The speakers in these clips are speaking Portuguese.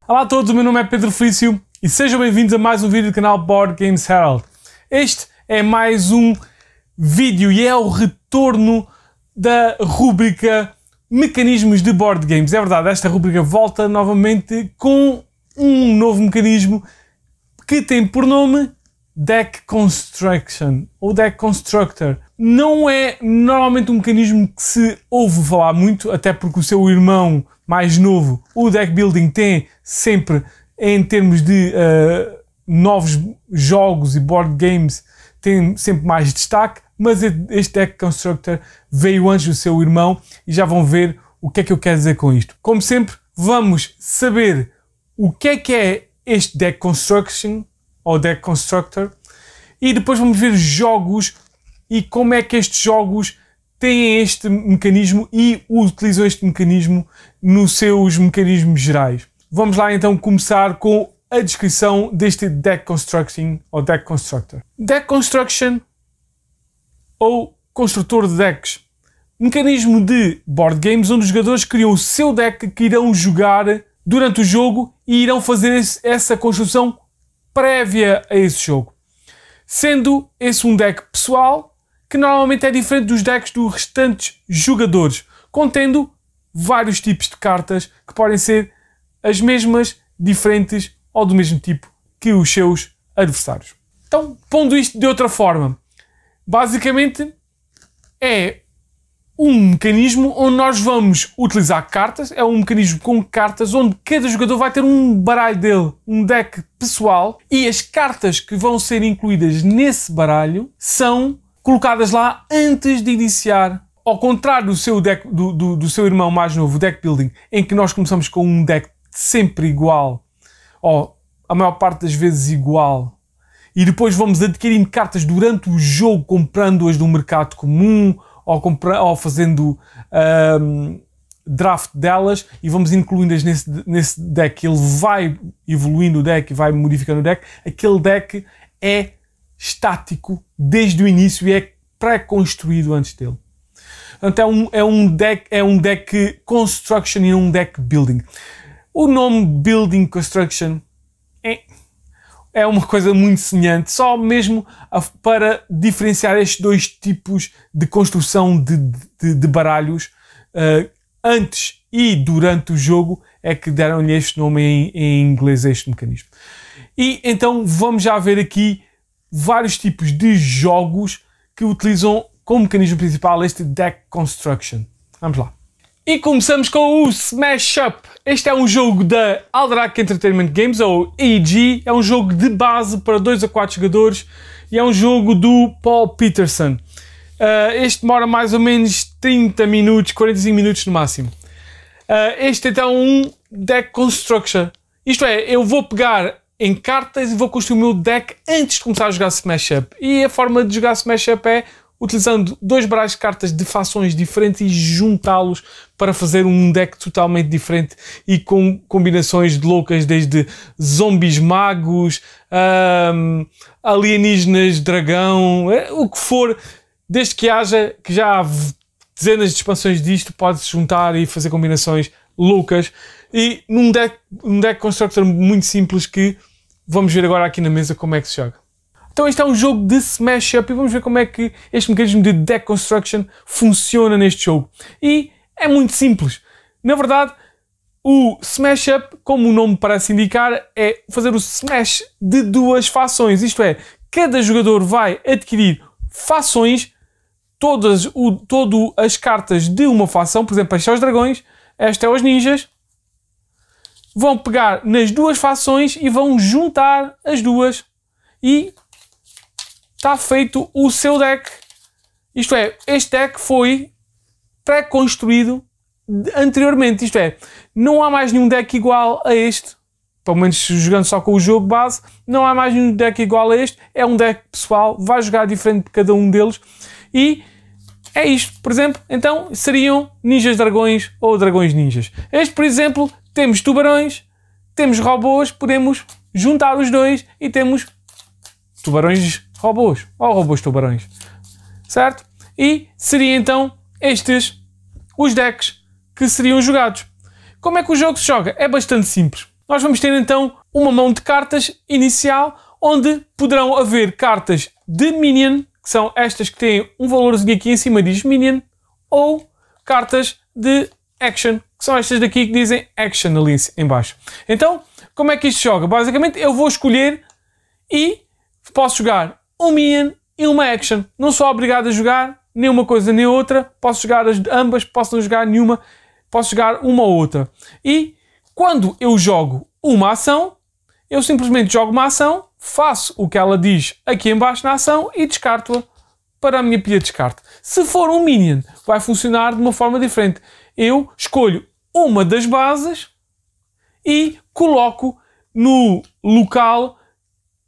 Olá a todos, o meu nome é Pedro Felício e sejam bem-vindos a mais um vídeo do canal Board Games Herald. Este é mais um vídeo e é o retorno da rúbrica Mecanismos de Board Games. É verdade, esta rúbrica volta novamente com um novo mecanismo que tem por nome Deck Construction ou Deck Constructor. Não é normalmente um mecanismo que se ouve falar muito, até porque o seu irmão mais novo, o Deck Building, tem sempre, em termos de novos jogos e board games, tem sempre mais destaque, mas este Deck Constructor veio antes do seu irmão e já vão ver o que é que eu quero dizer com isto. Como sempre, vamos saber o que é este Deck Construction ou Deck Constructor e depois vamos ver jogos e como é que estes jogos têm este mecanismo e utilizam este mecanismo nos seus mecanismos gerais. Vamos lá então começar com a descrição deste Deck Construction ou Deck Constructor. Deck Construction ou construtor de decks. Mecanismo de board games onde os jogadores criam o seu deck que irão jogar durante o jogo e irão fazer essa construção prévia a esse jogo. Sendo esse um deck pessoal que normalmente é diferente dos decks dos restantes jogadores, contendo vários tipos de cartas que podem ser as mesmas, diferentes ou do mesmo tipo que os seus adversários. Então, pondo isto de outra forma, basicamente é um mecanismo onde nós vamos utilizar cartas, é um mecanismo com cartas onde cada jogador vai ter um baralho dele, um deck pessoal, e as cartas que vão ser incluídas nesse baralho são colocadas lá antes de iniciar. Ao contrário do seu deck, do seu irmão mais novo, o Deck Building, em que nós começamos com um deck sempre igual, ou a maior parte das vezes igual, e depois vamos adquirindo cartas durante o jogo, comprando-as do mercado comum, ou fazendo draft delas, e vamos incluindo-as nesse deck. Ele vai evoluindo o deck e vai modificando o deck. Aquele deck é estático desde o início e é pré-construído antes dele. Portanto, é um deck construction e um deck building. O nome Building Construction é uma coisa muito semelhante, só mesmo para diferenciar estes dois tipos de construção de baralhos antes e durante o jogo, é que deram-lhe este nome em inglês, este mecanismo. E então vamos já ver aqui vários tipos de jogos que utilizam como mecanismo principal este Deck Construction. Vamos lá. E começamos com o Smash Up. Este é um jogo da Alderac Entertainment Games, ou AEG. É um jogo de base para 2 a 4 jogadores e é um jogo do Paul Peterson. Este demora mais ou menos 30 minutos, 45 minutos no máximo. Este é então um Deck Construction. Isto é, eu vou pegar em cartas e vou construir o meu deck antes de começar a jogar Smash Up. E a forma de jogar Smash Up é utilizando 2 baralhos de cartas de fações diferentes e juntá-los para fazer um deck totalmente diferente e com combinações de loucas, desde zombies magos, alienígenas, dragão, o que for, desde que já há dezenas de expansões disto, pode-se juntar e fazer combinações loucas e num deck constructor muito simples que vamos ver agora aqui na mesa como é que se joga. Então este é um jogo de Smash Up e vamos ver como é que este mecanismo de Deck Construction funciona neste jogo. E é muito simples. Na verdade, o Smash Up, como o nome parece indicar, é fazer o Smash de 2 fações. Isto é, cada jogador vai adquirir fações, todas as cartas de uma fação. Por exemplo, este é os dragões, este é os ninjas. Vão pegar nas 2 fações e vão juntar as duas e está feito o seu deck. Isto é, este deck foi pré-construído anteriormente. Isto é, não há mais nenhum deck igual a este. Pelo menos jogando só com o jogo base, não há mais nenhum deck igual a este. É um deck pessoal, vai jogar diferente de cada um deles. E é isto. Por exemplo, então seriam ninjas dragões ou dragões ninjas. Este, por exemplo, temos tubarões, temos robôs, podemos juntar os dois e temos tubarões robôs, ou robôs tubarões, certo? E seria então estes os decks que seriam jogados. Como é que o jogo se joga? É bastante simples. nós vamos ter então uma mão de cartas inicial, onde poderão haver cartas de minion, que são estas que têm um valorzinho aqui em cima, diz minion, ou cartas de action, que são estas daqui que dizem action ali em baixo. Então, como é que isto joga? Basicamente, eu vou escolher e posso jogar um minion e uma action. Não sou obrigado a jogar nem uma coisa nem outra. Posso jogar ambas, posso não jogar nenhuma, posso jogar uma ou outra. E quando eu jogo uma ação, eu simplesmente jogo uma ação, faço o que ela diz aqui em baixo na ação e descarto-a para a minha pilha de descarte. Se for um minion, vai funcionar de uma forma diferente. Eu escolho uma das bases e coloco no local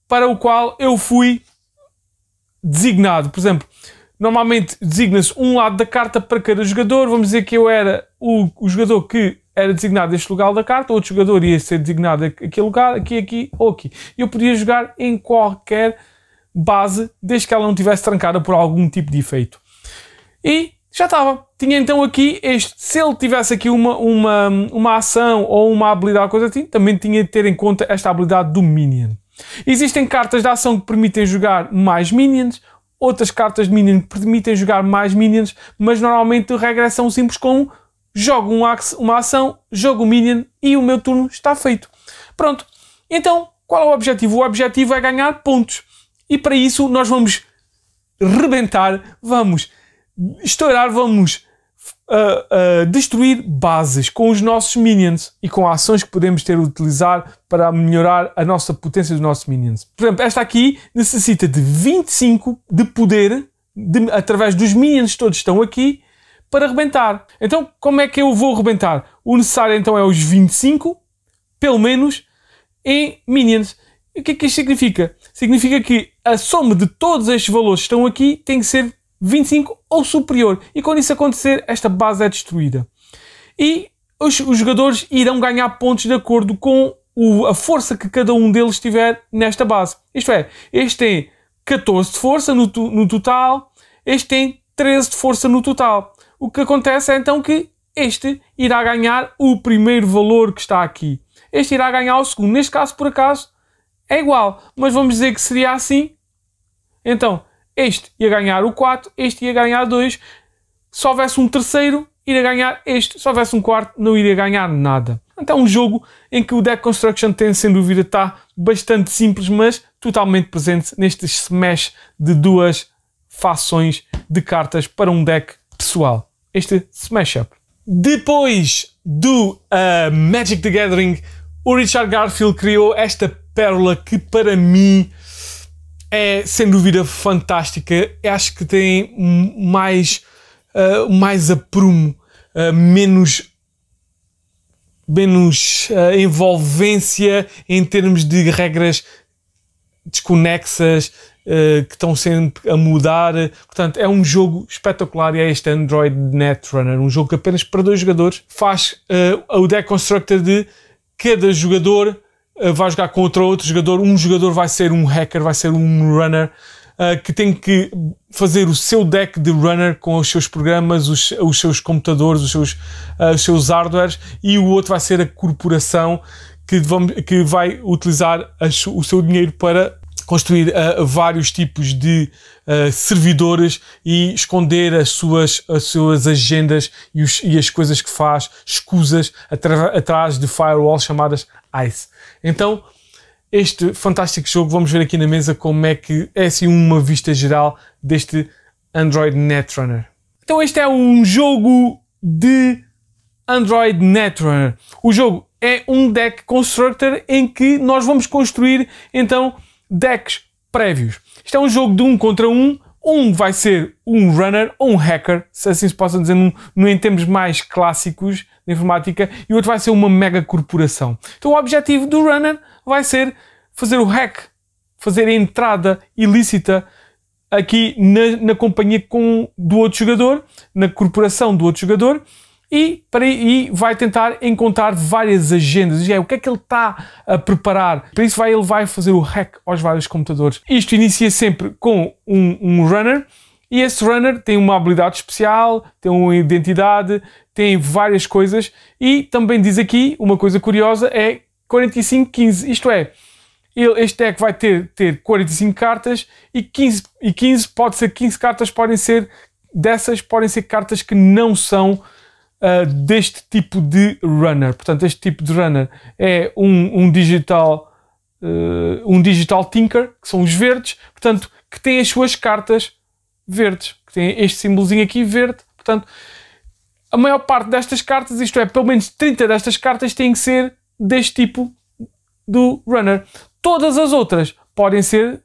para o qual eu fui designado. Por exemplo, normalmente designa-se um lado da carta para cada jogador. Vamos dizer que eu era o jogador que era designado este lugar da carta, outro jogador ia ser designado aquele lugar, aqui ou aqui. Eu podia jogar em qualquer base, desde que ela não estivesse trancada por algum tipo de efeito. E já estava. Tinha então aqui este. Se ele tivesse aqui uma ação ou uma habilidade, coisa assim, também tinha de ter em conta esta habilidade do minion. Existem cartas de ação que permitem jogar mais minions, outras cartas de minion que permitem jogar mais minions, mas normalmente a regra são simples como jogo uma ação, jogo um minion e o meu turno está feito. Pronto. Então, qual é o objetivo? O objetivo é ganhar pontos. E para isso nós vamos rebentar, vamos estourar, vamos destruir bases com os nossos minions e com ações que podemos ter a utilizar para melhorar a nossa potência dos nossos minions. Por exemplo, esta aqui necessita de 25 de poder através dos minions todos que estão aqui para rebentar. Então, como é que eu vou rebentar? O necessário então é os 25, pelo menos, em minions. E o que é que isto significa? Significa que a soma de todos estes valores que estão aqui tem que ser 25 ou superior. E quando isso acontecer, esta base é destruída. E os jogadores irão ganhar pontos de acordo com a força que cada um deles tiver nesta base. Isto é, este tem 14 de força no total, este tem 13 de força no total. O que acontece é então que este irá ganhar o primeiro valor que está aqui. Este irá ganhar o segundo. Neste caso, por acaso, é igual. Mas vamos dizer que seria assim. Então, este ia ganhar o 4, este ia ganhar 2. Se houvesse um terceiro, iria ganhar este. Se houvesse um quarto, não iria ganhar nada. Então é um jogo em que o deck construction tem, sem dúvida, está bastante simples, mas totalmente presente neste smash de duas fações de cartas para um deck pessoal. Este smash up. Depois do Magic the Gathering, o Richard Garfield criou esta pérola que para mim é sem dúvida fantástica. Acho que tem mais aprumo, menos envolvência em termos de regras desconexas que estão sempre a mudar. Portanto, é um jogo espetacular e é este Android Netrunner, um jogo que apenas para 2 jogadores faz o deck constructor de cada jogador vai jogar contra outro jogador. Um jogador vai ser um hacker, vai ser um runner que tem que fazer o seu deck de runner com os seus programas, os seus computadores, os seus hardwares, e o outro vai ser a corporação que vai utilizar o seu dinheiro para construir vários tipos de servidores e esconder as suas agendas e as coisas que faz, escusas atrás de firewalls chamadas ICE. Então, este fantástico jogo, vamos ver aqui na mesa como é que é assim uma vista geral deste Android Netrunner. Então este é um jogo de Android Netrunner. O jogo é um deck constructor em que nós vamos construir então decks prévios. Isto é um jogo de 1 contra 1. Um vai ser um runner ou um hacker, se assim se possa dizer em termos mais clássicos de informática, e o outro vai ser uma mega corporação. Então o objetivo do runner vai ser fazer o hack, fazer a entrada ilícita aqui na companhia do outro jogador, na corporação do outro jogador, e vai tentar encontrar várias agendas. O que é que ele está a preparar? Para isso ele vai fazer o hack aos vários computadores. Isto inicia sempre com um runner, e esse runner tem uma habilidade especial, tem uma identidade, tem várias coisas, e também diz aqui, uma coisa curiosa é 45-15, isto é, este deck vai ter 45 cartas e 15 pode ser 15 cartas, podem ser cartas que não são deste tipo de runner. Portanto, este tipo de runner é um digital Tinker, que são os verdes, portanto, que tem as suas cartas verdes, que tem este símbolozinho aqui verde. Portanto, a maior parte destas cartas, isto é, pelo menos 30 destas cartas têm que ser deste tipo do runner. Todas as outras podem ser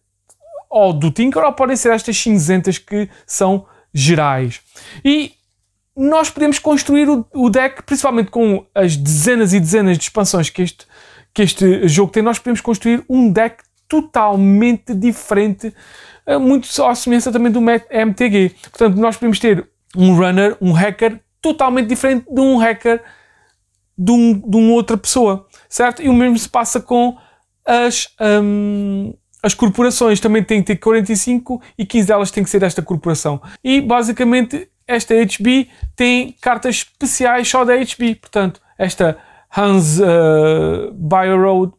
ou do Tinker ou podem ser estas cinzentas que são gerais. E nós podemos construir o deck, principalmente com as dezenas e dezenas de expansões que este jogo tem, nós podemos construir um deck totalmente diferente, muito à semelhança também do MTG. Portanto, nós podemos ter um runner, um hacker, totalmente diferente de um hacker de uma outra pessoa, certo? E o mesmo se passa com as corporações. Também tem que ter 45 e 15 delas têm que ser desta corporação. E basicamente esta HB tem cartas especiais só da HB. Portanto, esta Hans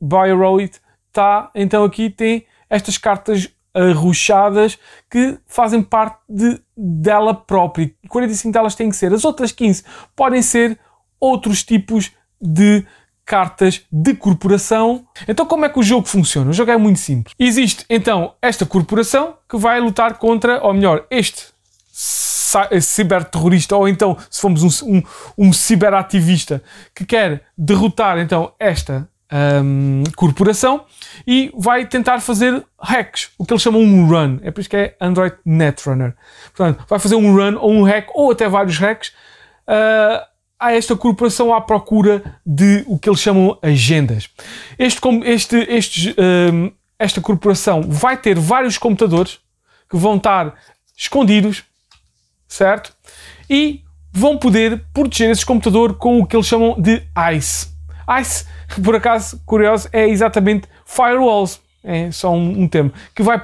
Bioroid está, então aqui tem estas cartas arrochadas que fazem parte dela própria. 45 delas têm que ser. As outras 15 podem ser outros tipos de cartas de corporação. Então, como é que o jogo funciona? O jogo é muito simples. Existe, então, esta corporação que vai lutar contra, ou melhor, este ciberterrorista, ou então, se formos um ciberativista que quer derrotar, então, esta corporação e vai tentar fazer hacks, o que eles chamam um run. É por isso que é Android Netrunner. Portanto, vai fazer um run ou um hack, ou até vários hacks, a esta corporação à procura de o que eles chamam agendas. Esta corporação vai ter vários computadores que vão estar escondidos, certo? E vão poder proteger esse computador com o que eles chamam de ICE. ICE, por acaso, curioso, é exatamente firewalls. É só um termo. Que vão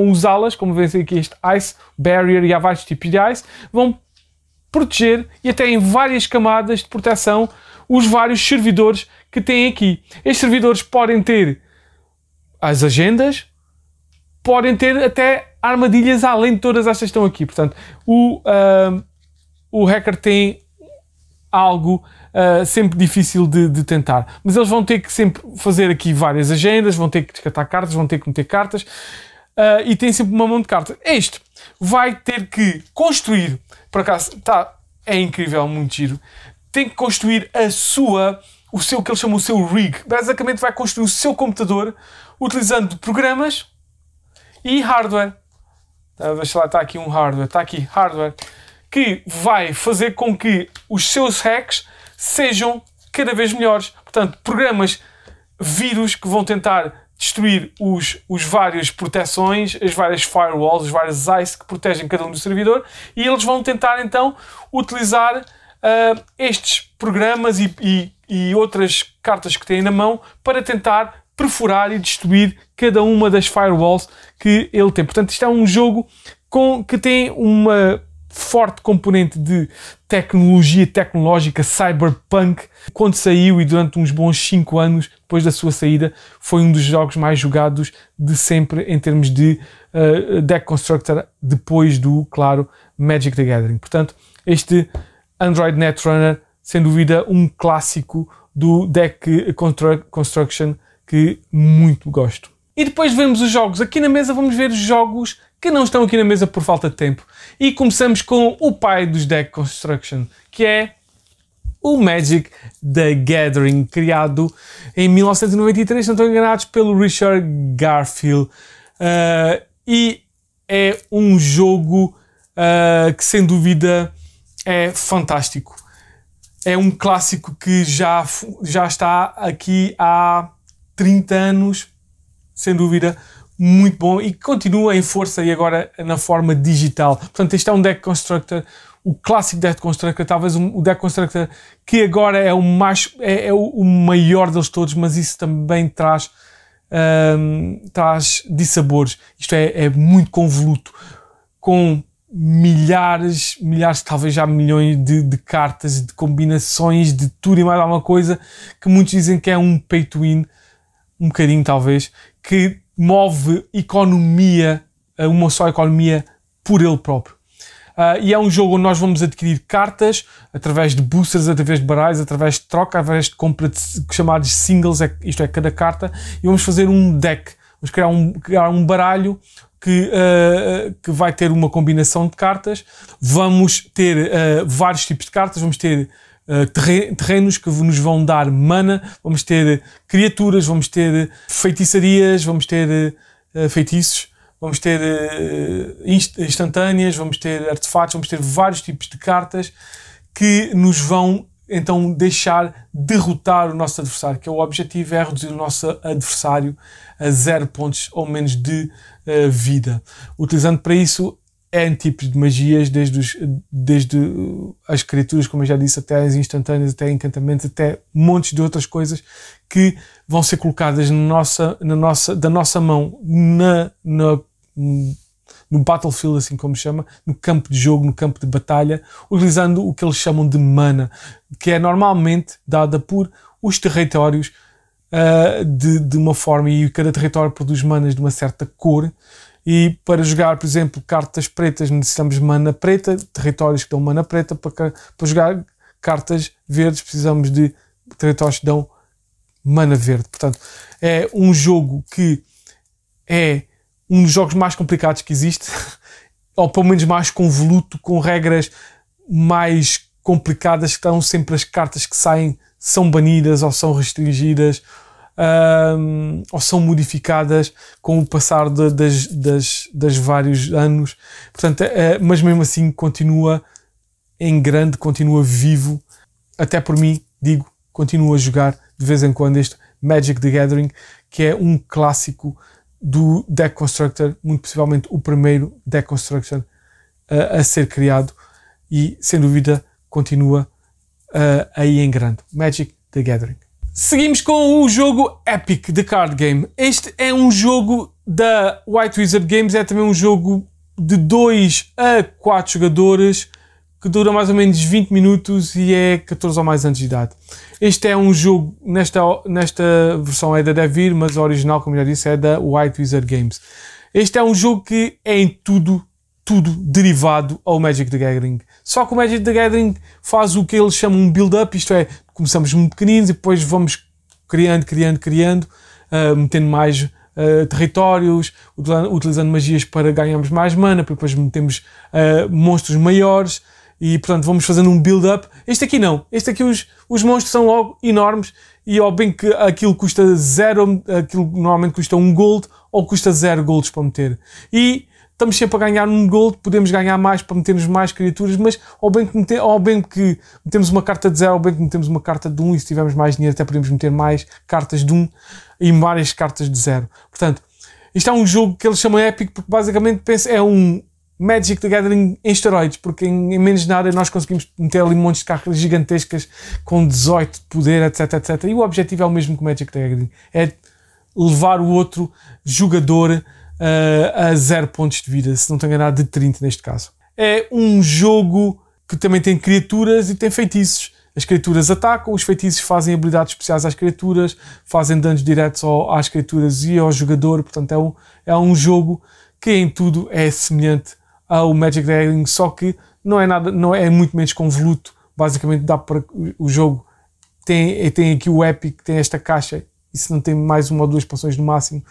usá-las, como vêem aqui este ICE, barrier, e há vários tipos de ICE, vão proteger, e até em várias camadas de proteção, os vários servidores que têm aqui. Estes servidores podem ter as agendas, podem ter até armadilhas além de todas estas que estão aqui. Portanto, o hacker tem algo sempre difícil de tentar. Mas eles vão ter que sempre fazer aqui várias agendas, vão ter que descartar cartas, vão ter que meter cartas, e tem sempre uma mão de cartas. Este vai ter que construir, por acaso, é incrível, muito giro, tem que construir o que eles chamam o seu rig. Basicamente vai construir o seu computador utilizando programas e hardware. Deixa lá, está aqui um hardware, está aqui hardware, que vai fazer com que os seus hacks sejam cada vez melhores. Portanto, programas, vírus que vão tentar destruir os várias proteções, as várias firewalls, os vários ICE que protegem cada um do servidor, e eles vão tentar então utilizar estes programas e outras cartas que têm na mão para tentar perfurar e destruir cada uma das firewalls que ele tem. Portanto, isto é um jogo que tem uma forte componente de tecnologia tecnológica, cyberpunk. Quando saiu, e durante uns bons 5 anos depois da sua saída, foi um dos jogos mais jogados de sempre em termos de deck constructor, depois do, claro, Magic the Gathering. Portanto, este Android Netrunner, sem dúvida, um clássico do deck construction que muito gosto. E depois de vermos os jogos aqui na mesa, vamos ver os jogos que não estão aqui na mesa por falta de tempo. E começamos com o pai dos deck construction, que é o Magic the Gathering, criado em 1993, se não estou enganados, pelo Richard Garfield. E é um jogo que, sem dúvida, é fantástico. É um clássico que já está aqui há 30 anos, sem dúvida, muito bom, e continua em força, e agora na forma digital. Portanto, este é um deck constructor, o clássico deck constructor, talvez o deck constructor que agora é o maior deles todos, mas isso também traz dissabores. Isto é muito convoluto, com milhares, talvez já milhões de cartas, de combinações, de tudo e mais alguma coisa, que muitos dizem que é um pay to win, um bocadinho talvez, que move economia, uma só economia por ele próprio. E é um jogo onde nós vamos adquirir cartas através de boosters, através de baralhos, através de troca, através de compra de chamados singles, isto é, cada carta, e vamos fazer um deck. Vamos criar um baralho que vai ter uma combinação de cartas. Vamos ter vários tipos de cartas, vamos ter terrenos que nos vão dar mana, vamos ter criaturas, vamos ter feitiçarias, vamos ter feitiços, vamos ter instantâneas, vamos ter artefatos, vamos ter vários tipos de cartas que nos vão então deixar derrotar o nosso adversário, que é o objetivo, é reduzir o nosso adversário a 0 pontos ou menos de vida. Utilizando para isso N tipos de magias, desde as criaturas, como eu já disse, até as instantâneas, até encantamentos, até montes de outras coisas que vão ser colocadas da nossa mão no battlefield, assim como se chama, no campo de jogo, no campo de batalha, utilizando o que eles chamam de mana, que é normalmente dada por os territórios de uma forma, e cada território produz manas de uma certa cor. E para jogar, por exemplo, cartas pretas necessitamos de mana preta, territórios que dão mana preta. Para jogar cartas verdes precisamos de territórios que dão mana verde. Portanto, é um jogo que é um dos jogos mais complicados que existe, ou pelo menos mais convoluto, com regras mais complicadas, que estão sempre as cartas que saem, são banidas ou são restringidas, ou são modificadas com o passar das vários anos. Portanto, mas mesmo assim continua em grande, continua vivo. Até por mim, digo, continuo a jogar de vez em quando este Magic the Gathering, que é um clássico do Deck Constructor, muito possivelmente o primeiro Deck Construction a ser criado, e sem dúvida continua aí em grande. Magic the Gathering. Seguimos com o jogo Epic The Card Game. Este é um jogo da White Wizard Games, é também um jogo de 2 a 4 jogadores, que dura mais ou menos 20 minutos e é 14 ou mais anos de idade. Este é um jogo, nesta versão é da Devir, mas a original, como já disse, é da White Wizard Games. Este é um jogo que é em tudo derivado ao Magic the Gathering. Só que o Magic the Gathering faz o que eles chamam um build-up, isto é, começamos muito pequeninos e depois vamos criando, metendo mais territórios, utilizando magias para ganharmos mais mana, depois metemos monstros maiores e, portanto, vamos fazendo um build-up. Este aqui não. Este aqui os monstros são logo enormes e, ao bem que aquilo custa 0, aquilo normalmente custa 1 gold ou custa 0 golds para meter. E estamos sempre a ganhar 1 gold, podemos ganhar mais para metermos mais criaturas, mas ao bem que metemos uma carta de 0, ao bem que metemos uma carta de 1, e se tivermos mais dinheiro até podemos meter mais cartas de 1 e várias cartas de 0. Portanto, isto é um jogo que eles chamam épico porque basicamente é um Magic the Gathering em esteroides, porque em menos de nada nós conseguimos meter ali montes de cartas gigantescas com 18 de poder, etc. E o objetivo é o mesmo que o Magic the Gathering, é levar o outro jogador a 0 pontos de vida, se não tenho enganado, de 30 neste caso. É um jogo que também tem criaturas e tem feitiços. As criaturas atacam, os feitiços fazem habilidades especiais às criaturas, fazem danos diretos às criaturas e ao jogador. Portanto, é um jogo que em tudo é semelhante ao Magic the Gathering, só que não é muito menos convoluto. Basicamente dá para o jogo tem aqui o Epic, tem esta caixa. E se não tem mais 1 ou 2 expansões no máximo,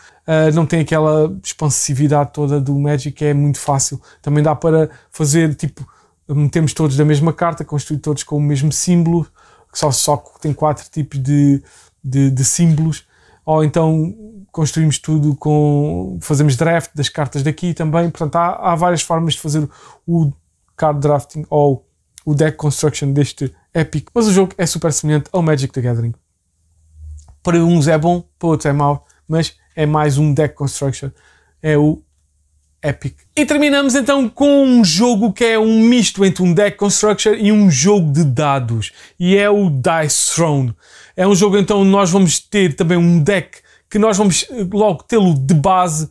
não tem aquela expansividade toda do Magic, é muito fácil. Também dá para fazer, tipo, metemos todos da mesma carta, construir todos com o mesmo símbolo, que só tem 4 tipos de símbolos, ou então construímos tudo fazemos draft das cartas daqui também. Portanto, há várias formas de fazer o card drafting ou o deck construction deste Epic, mas o jogo é super semelhante ao Magic the Gathering. Para uns é bom, para outros é mau, mas é mais um deck construction, é o Epic. E terminamos então com um jogo que é um misto entre um deck construction e um jogo de dados, e é o Dice Throne. É um jogo então onde nós vamos ter também um deck que nós vamos logo tê-lo de base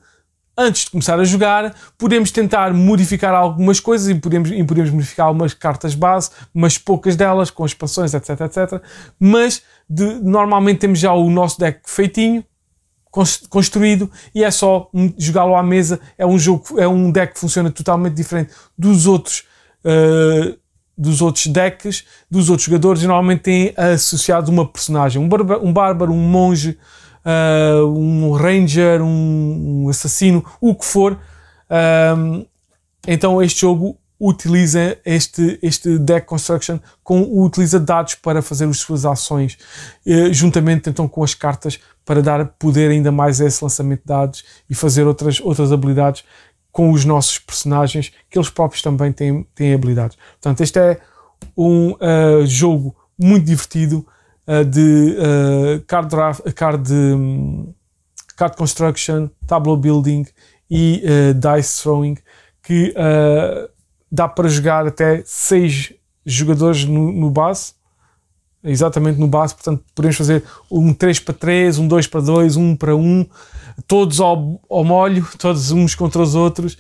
antes de começar a jogar, podemos tentar modificar algumas coisas e podemos modificar algumas cartas base, mas poucas delas, com expansões, etc, etc. Mas normalmente temos já o nosso deck feitinho, construído, e é só jogá-lo à mesa. É um deck que funciona totalmente diferente dos outros decks, dos outros jogadores, e normalmente tem associado uma personagem, um bárbaro, um monge, um ranger, um assassino, o que for. Então este jogo utiliza este deck construction, utiliza dados para fazer as suas ações, juntamente então com as cartas, para dar poder ainda mais a esse lançamento de dados e fazer outras habilidades com os nossos personagens, que eles próprios também têm habilidades. Portanto, este é um jogo muito divertido de card construction, tableau building e dice throwing, que dá para jogar até 6 jogadores no base, exatamente no base. Portanto, podemos fazer um 3-3, um 2-2, 1-1, todos ao molho, todos uns contra os outros,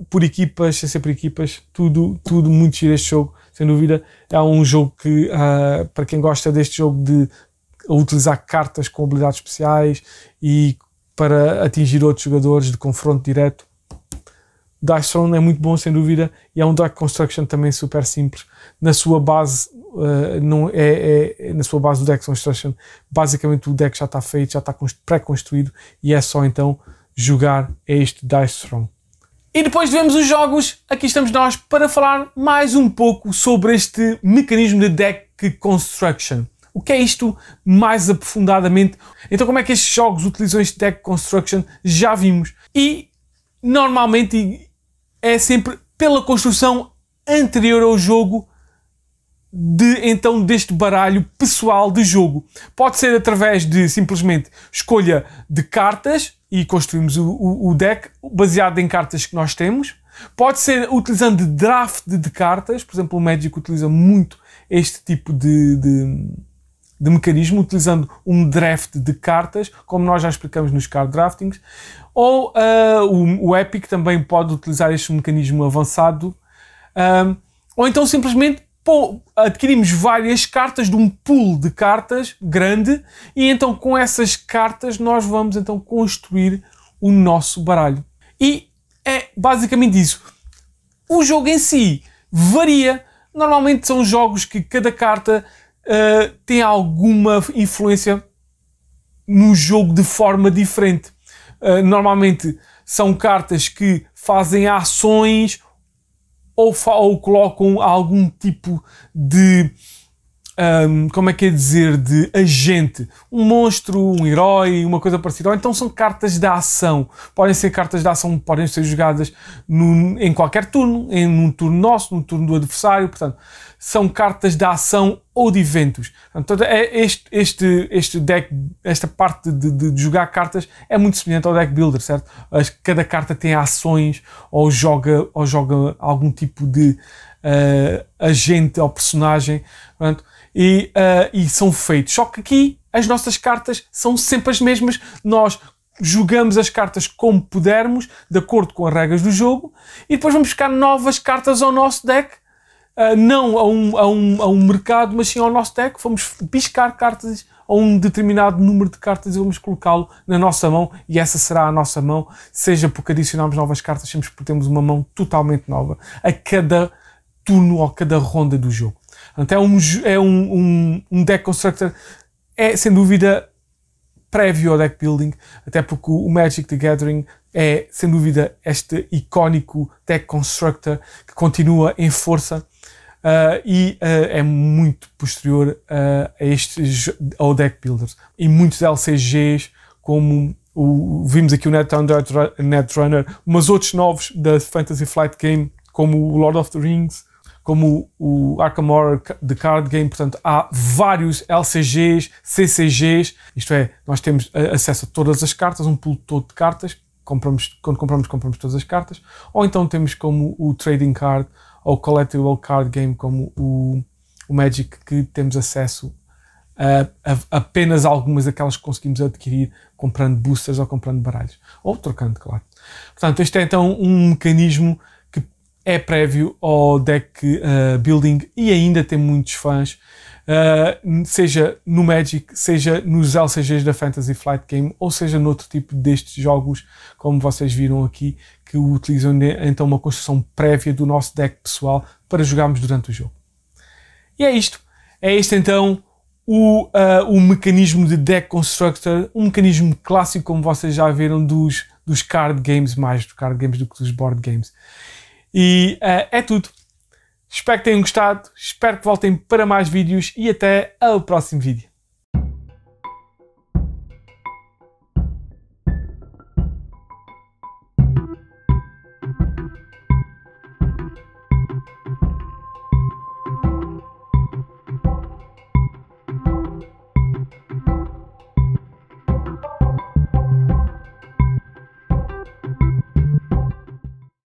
por equipas, sem ser por equipas, tudo muito giro este jogo, sem dúvida. É um jogo que, para quem gosta deste jogo de utilizar cartas com habilidades especiais e para atingir outros jogadores de confronto direto, Dice Throne é muito bom, sem dúvida, e é um deck construction também super simples. Na sua base, na sua base do deck construction, basicamente o deck já está feito, já está pré-construído, e é só então jogar este Dice Throne. E depois de vermos os jogos, aqui estamos nós para falar mais um pouco sobre este mecanismo de deck construction. O que é isto mais aprofundadamente? Então, como é que estes jogos utilizam este deck construction? Já vimos. E normalmente é sempre pela construção anterior ao jogo deste baralho pessoal de jogo. Pode ser através de simplesmente escolha de cartas e construímos o deck baseado em cartas que nós temos. Pode ser utilizando draft de cartas. Por exemplo, o Magic utiliza muito este tipo de mecanismo, utilizando um draft de cartas, como nós já explicamos nos card draftings. Ou o Epic também pode utilizar este mecanismo avançado. Ou então simplesmente adquirimos várias cartas de um pool de cartas grande, e então com essas cartas nós vamos então construir o nosso baralho. E é basicamente isso. O jogo em si varia. Normalmente são jogos que cada carta tem alguma influência no jogo de forma diferente. Normalmente são cartas que fazem ações ou colocam algum tipo de como é que é dizer, de agente, um monstro, um herói, uma coisa parecida. Ou então são cartas de ação. Podem ser cartas de ação, podem ser jogadas em qualquer turno, num turno nosso, num turno do adversário. Portanto, são cartas de ação ou de eventos. Portanto, este deck, esta parte de jogar cartas é muito semelhante ao deck builder, certo? Cada carta tem ações ou joga algum tipo de agente ou personagem. Portanto, e são feitos. Só que aqui as nossas cartas são sempre as mesmas. Nós jogamos as cartas como pudermos, de acordo com as regras do jogo, e depois vamos buscar novas cartas ao nosso deck, não a um mercado, mas sim ao nosso deck. Vamos piscar cartas a um determinado número de cartas e vamos colocá-lo na nossa mão, e essa será a nossa mão, seja porque adicionamos novas cartas, sempre porque temos uma mão totalmente nova a cada turno ou cada ronda do jogo. Portanto, é um deck constructor, é sem dúvida prévio ao deck building, até porque o Magic the Gathering é sem dúvida este icónico deck constructor que continua em força, e é muito posterior ao deck builders. E muitos LCGs, como vimos aqui o Netrunner, mas outros novos da Fantasy Flight Game, como o Lord of the Rings, como o Arkham Horror The Card Game. Portanto, há vários LCGs, CCGs, isto é, nós temos acesso a todas as cartas, um pool todo de cartas. Quando compramos todas as cartas. Ou então temos como o Trading Card ou Collectible Card Game, como o Magic, que temos acesso apenas algumas daquelas que conseguimos adquirir comprando boosters ou comprando baralhos. Ou trocando, claro. Portanto, este é então um mecanismo que é prévio ao deck building e ainda tem muitos fãs, seja no Magic, seja nos LCGs da Fantasy Flight Game, ou seja noutro tipo destes jogos, como vocês viram aqui, que utilizam então uma construção prévia do nosso deck pessoal para jogarmos durante o jogo. E é isto. É este então o mecanismo de Deck Constructor, um mecanismo clássico, como vocês já viram, dos card games, mais dos card games do que dos board games. E é tudo. Espero que tenham gostado, espero que voltem para mais vídeos e até ao próximo vídeo.